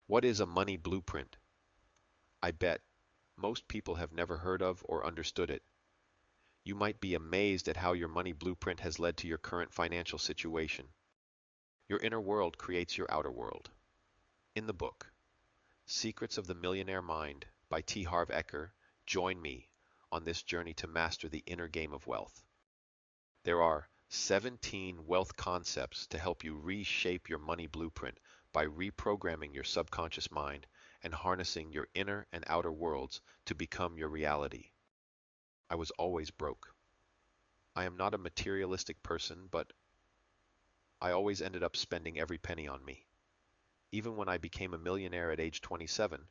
What is a money blueprint? I bet most people have never heard of or understood it. You might be amazed at how your money blueprint has led to your current financial situation. Your inner world creates your outer world. In the book, Secrets of the Millionaire Mind by Harv Eker, join me on this journey to master the inner game of wealth. There are 17 wealth concepts to help you reshape your money blueprint by reprogramming your subconscious mind and harnessing your inner and outer worlds to become your reality. I was always broke. I am not a materialistic person, but I always ended up spending every penny on me. Even when I became a millionaire at age 27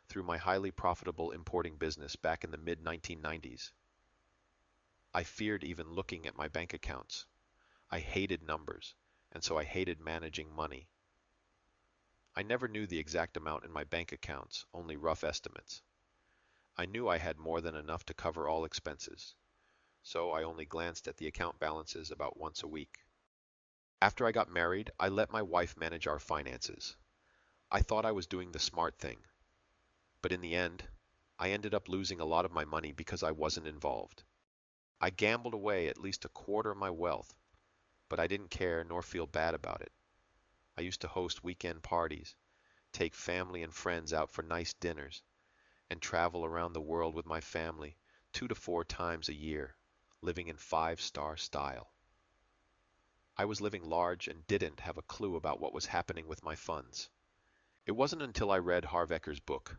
through my highly profitable importing business back in the mid-1990s, I feared even looking at my bank accounts. I hated numbers, and so I hated managing money. I never knew the exact amount in my bank accounts, only rough estimates. I knew I had more than enough to cover all expenses, so I only glanced at the account balances about once a week. After I got married, I let my wife manage our finances. I thought I was doing the smart thing, but in the end, I ended up losing a lot of my money because I wasn't involved. I gambled away at least a quarter of my wealth, but I didn't care nor feel bad about it. I used to host weekend parties, take family and friends out for nice dinners, and travel around the world with my family 2 to 4 times a year, living in five-star style. I was living large and didn't have a clue about what was happening with my funds. It wasn't until I read Harv Eker's book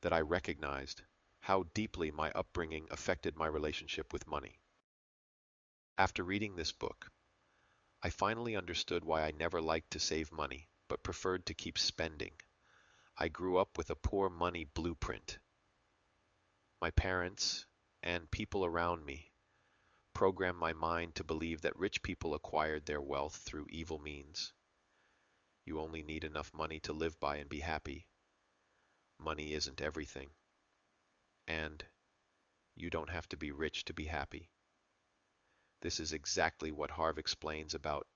that I recognized how deeply my upbringing affected my relationship with money. After reading this book, I finally understood why I never liked to save money, but preferred to keep spending. I grew up with a poor money blueprint. My parents and people around me programmed my mind to believe that rich people acquired their wealth through evil means. You only need enough money to live by and be happy. Money isn't everything. And you don't have to be rich to be happy. This is exactly what Harv explains about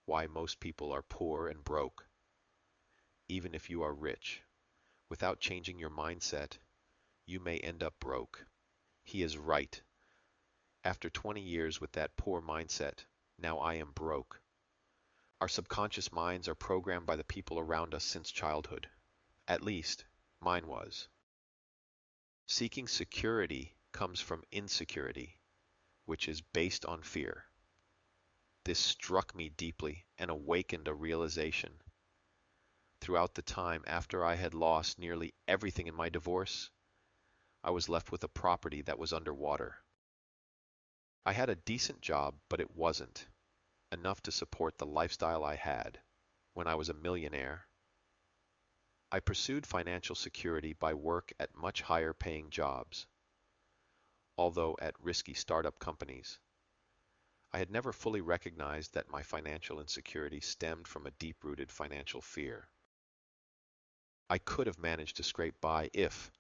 why most people are poor and broke. Even if you are rich, without changing your mindset, you may end up broke. He is right. After 20 years with that poor mindset, now I am broke. Our subconscious minds are programmed by the people around us since childhood. At least, mine was. Seeking security comes from insecurity, which is based on fear. This struck me deeply and awakened a realization. Throughout the time after I had lost nearly everything in my divorce, I was left with a property that was underwater. I had a decent job, but it wasn't enough to support the lifestyle I had when I was a millionaire. I pursued financial security by work at much higher paying jobs, although at risky startup companies. I had never fully recognized that my financial insecurity stemmed from a deep-rooted financial fear. I could have managed to scrape by if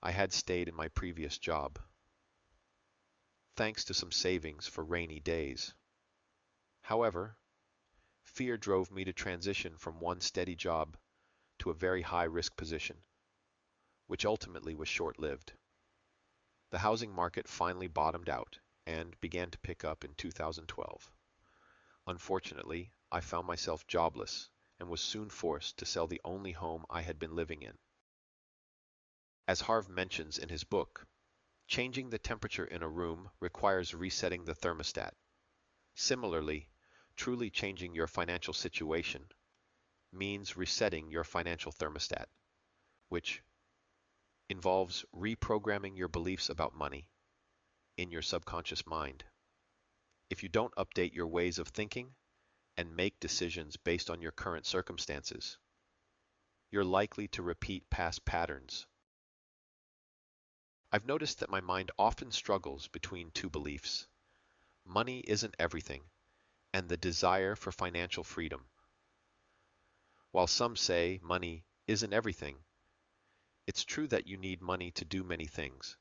I had stayed in my previous job, thanks to some savings for rainy days. However, fear drove me to transition from one steady job to a very high-risk position, which ultimately was short-lived. The housing market finally bottomed out and began to pick up in 2012. Unfortunately, I found myself jobless and was soon forced to sell the only home I had been living in. As Harv mentions in his book, changing the temperature in a room requires resetting the thermostat. Similarly, truly changing your financial situation means resetting your financial thermostat, which involves reprogramming your beliefs about money in your subconscious mind. If you don't update your ways of thinking and make decisions based on your current circumstances, you're likely to repeat past patterns. I've noticed that my mind often struggles between two beliefs: money isn't everything, and the desire for financial freedom. While some say money isn't everything, it's true that you need money to do many things.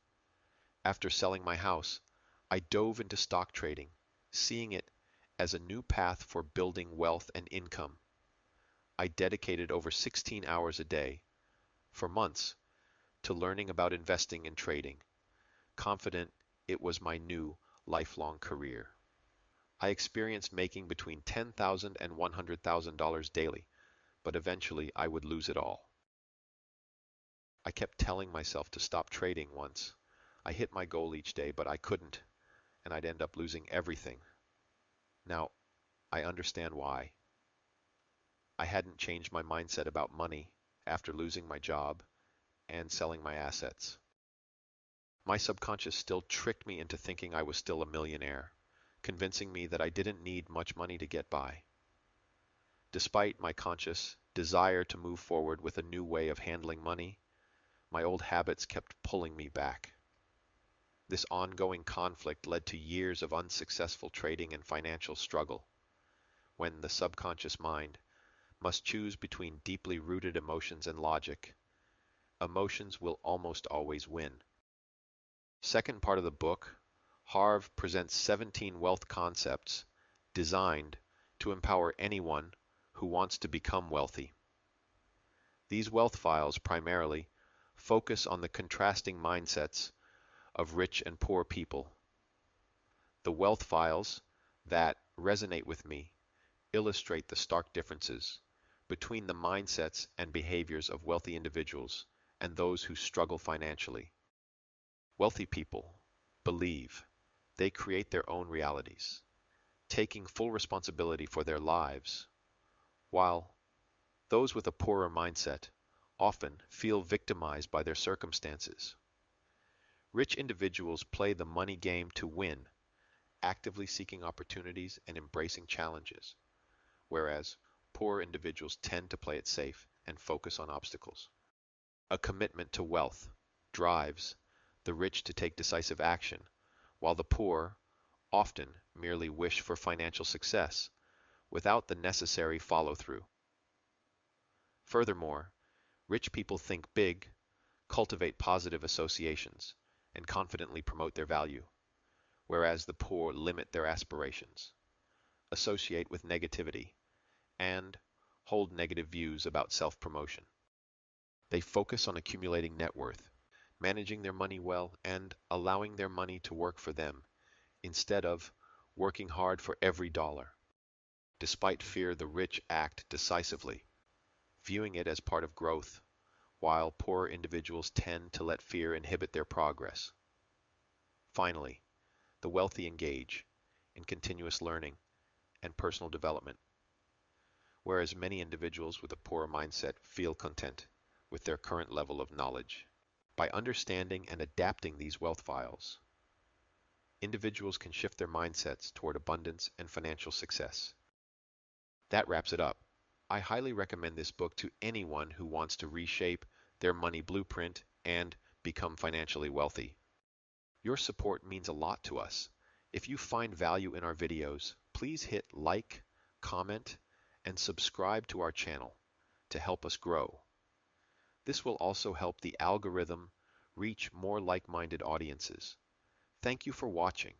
After selling my house, I dove into stock trading, seeing it as a new path for building wealth and income. I dedicated over 16 hours a day, for months, to learning about investing and trading, confident it was my new lifelong career. I experienced making between $10,000 and $100,000 daily, but eventually I would lose it all. I kept telling myself to stop trading once. I hit my goal each day, but I couldn't, and I'd end up losing everything. Now, I understand why. I hadn't changed my mindset about money after losing my job and selling my assets. My subconscious still tricked me into thinking I was still a millionaire, convincing me that I didn't need much money to get by. Despite my conscious desire to move forward with a new way of handling money, my old habits kept pulling me back. This ongoing conflict led to years of unsuccessful trading and financial struggle, when the subconscious mind must choose between deeply rooted emotions and logic. Emotions will almost always win. Second part of the book, Harv presents 17 wealth concepts designed to empower anyone who wants to become wealthy. These wealth files primarily focus on the contrasting mindsets of rich and poor people. The wealth files that resonate with me illustrate the stark differences between the mindsets and behaviors of wealthy individuals and those who struggle financially. Wealthy people believe they create their own realities, taking full responsibility for their lives, while those with a poorer mindset often feel victimized by their circumstances. Rich individuals play the money game to win, actively seeking opportunities and embracing challenges, whereas poor individuals tend to play it safe and focus on obstacles. A commitment to wealth drives the rich to take decisive action, while the poor often merely wish for financial success without the necessary follow-through. Furthermore, rich people think big, cultivate positive associations, and confidently promote their value, whereas the poor limit their aspirations, associate with negativity, and hold negative views about self-promotion. They focus on accumulating net worth, managing their money well, and allowing their money to work for them, instead of working hard for every dollar. Despite fear, the rich act decisively, viewing it as part of growth, while poor individuals tend to let fear inhibit their progress. Finally, the wealthy engage in continuous learning and personal development, whereas many individuals with a poor mindset feel content with their current level of knowledge. By understanding and adapting these wealth files, individuals can shift their mindsets toward abundance and financial success. That wraps it up. I highly recommend this book to anyone who wants to reshape their money blueprint and become financially wealthy. Your support means a lot to us. If you find value in our videos, please hit like, comment, and subscribe to our channel to help us grow. This will also help the algorithm reach more like-minded audiences. Thank you for watching.